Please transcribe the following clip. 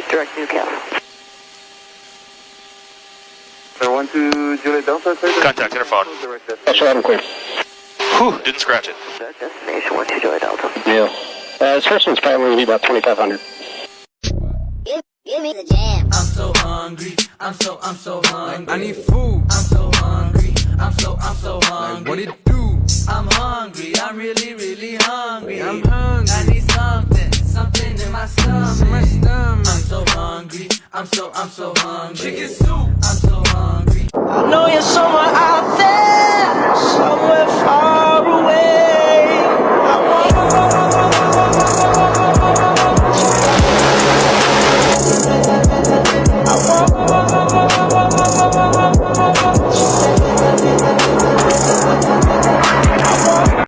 take direct Newcastle. Sir, 1-2 Juliet Delta, sir. Contact interphone. That's right, I'm clear. Whew, didn't scratch it. Destination 1-2 Juliet Delta. Yeah. This first one's probably going to be about 2,500. Give me the jam. I'm so hungry. I'm so hungry. I need food. I'm so hungry. I'm so hungry. Like, what it do? I'm hungry. I'm really hungry. I'm hungry. I need something in my stomach. I'm so hungry. I'm so hungry. Chicken soup. I'm so hungry. I know you're somewhere out there, somewhere far